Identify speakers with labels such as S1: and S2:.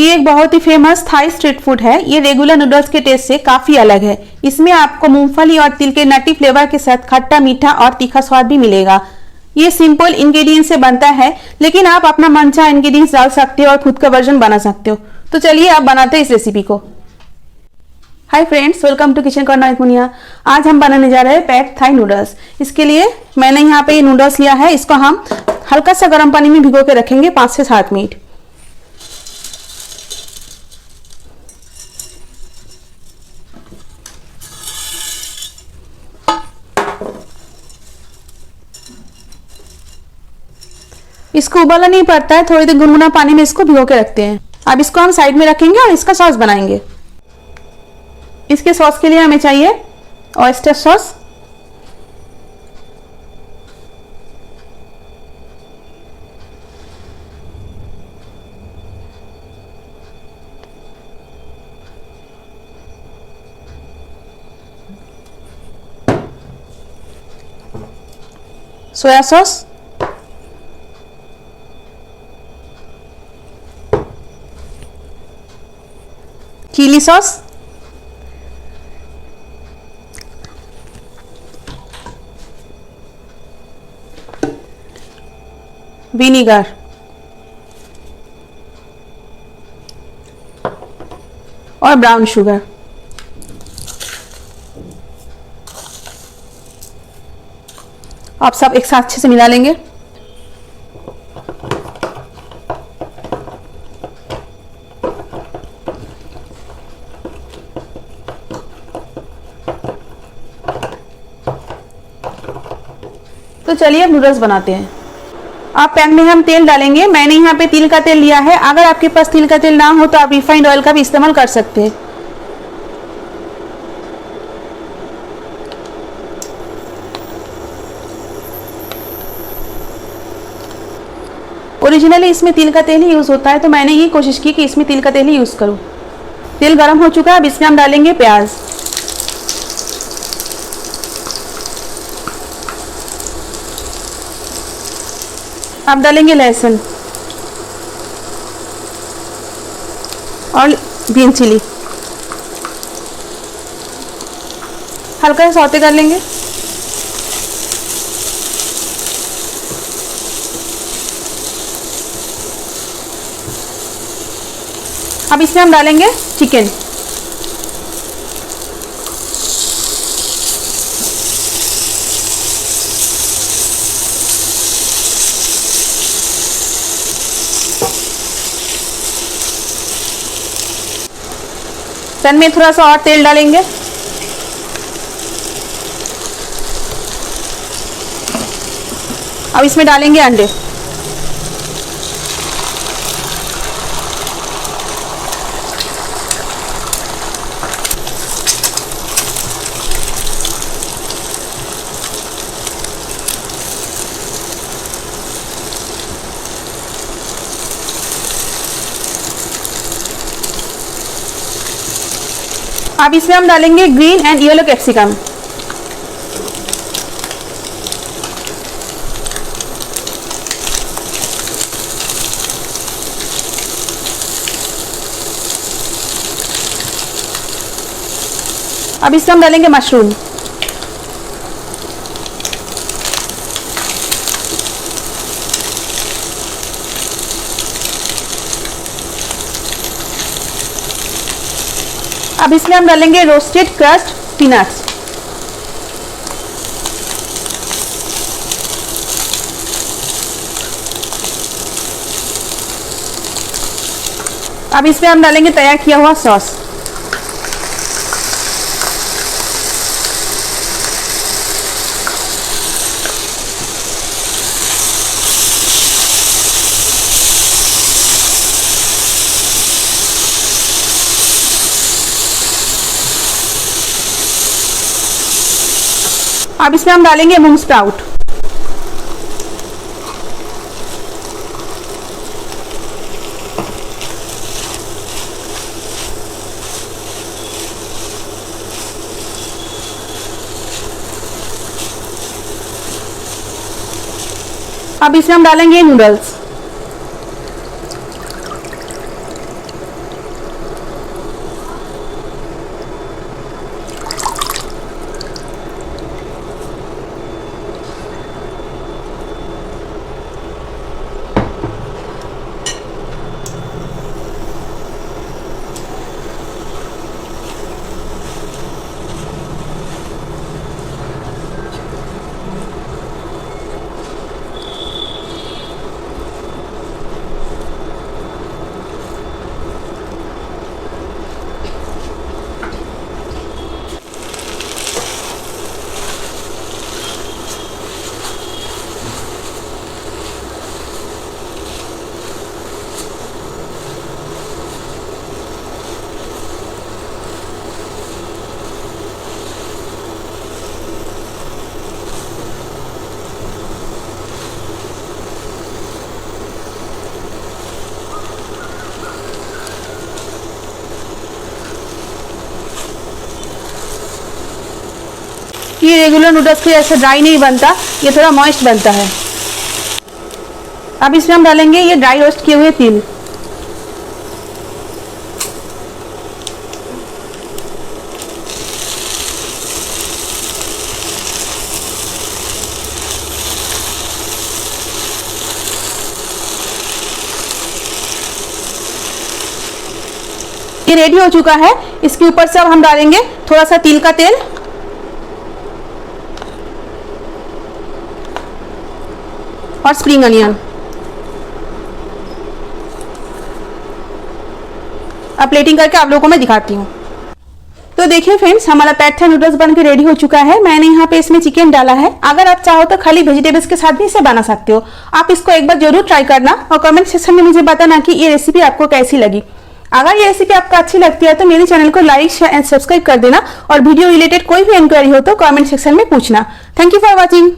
S1: ये एक बहुत ही फेमस थाई स्ट्रीट फूड है। ये रेगुलर नूडल्स के टेस्ट से काफी अलग है। इसमें आपको मूंगफली और तिल के नटी फ्लेवर के साथ खट्टा, मीठा और तीखा स्वाद भी मिलेगा। ये सिंपल इंग्रेडिएंट से बनता है, लेकिन आप अपना मनचाहा इंग्रेडिएंट्स डाल सकते हो और खुद का वर्जन बना सकते हो। तो चलिए आप बनाते हैं इस रेसिपी को। Hi friends, welcome to kitchen corner with Muniya. आज हम बनाने जा रहे हैं पैक्ड थाई नूडल्स। इसके लिए मैंने यहाँ पे ये नूडल्स लिया है। इसको हम हल्का सा गर्म पानी में भिगो के रखेंगे 5 से 7 मिनट। इसको उबालना नहीं पड़ता है, थोड़ी देर गुनगुना पानी में इसको भिगो के रखते हैं। अब इसको हम साइड में रखेंगे और इसका सॉस बनाएंगे। इसके सॉस के लिए हमें चाहिए oyster sauce, soya sauce, chilli sauce, vinegar और ब्राउन शुगर। आप सब एक साथ अच्छे से मिला लेंगे। तो चलिए अब नूडल्स बनाते हैं। आप पैन में हम तेल डालेंगे। मैंने यहाँ पे तिल का तेल लिया है। अगर आपके पास तिल का तेल ना हो तो आप रिफाइंड ऑयल का भी इस्तेमाल कर सकते हैं। ओरिजिनली इसमें तिल का तेल ही यूज होता है, तो मैंने ये कोशिश की कि इसमें तिल का तेल ही यूज करूं। तेल गर्म हो चुका है। अब इसमें हम डालेंगे प्याज, अब डालेंगे लहसुन और ग्रीन चिली। हल्का सा सौते कर लेंगे। अब इसमें हम डालेंगे चिकन। पैन में थोड़ा सा और तेल डालेंगे। अब इसमें डालेंगे अंडे। अब इसमें हम डालेंगे ग्रीन एंड येलो कैप्सिकम। अब इसमें हम डालेंगे मशरूम। अब इसमें हम डालेंगे रोस्टेड क्रस्ट पीनट्स। अब इसमें हम डालेंगे तैयार किया हुआ सॉस। अब इसमें हम डालेंगे मूंग स्प्राउट। अब इसमें हम डालेंगे नूडल्स। ये रेगुलर नूडल्स के ऐसे ड्राई नहीं बनता, ये थोड़ा मॉइस्ट बनता है। अब इसमें हम डालेंगे ये ड्राई रोस्ट किए हुए तिल। ये रेडी हो चुका है। इसके ऊपर से अब हम डालेंगे थोड़ा सा तिल का तेल और स्प्रिंग अनियन। अब प्लेटिंग करके आप लोगों को मैं दिखाती हूँ। तो देखिए फ्रेंड्स, हमारा पैड थाई नूडल्स बन के रेडी हो चुका है। मैंने यहाँ पे इसमें चिकन डाला है। अगर आप चाहो तो खाली वेजिटेबल्स के साथ भी इसे बना सकते हो। आप इसको एक बार जरूर ट्राई करना और कमेंट सेक्शन में मुझे बताना कि ये रेसिपी आपको कैसी लगी। अगर ये रेसिपी आपको अच्छी लगती है तो मेरे चैनल को लाइक, शेयर एंड सब्सक्राइब कर देना और वीडियो रिलेटेड कोई भी इंक्वायरी हो तो कमेंट सेक्शन में पूछना। Thank you for watching.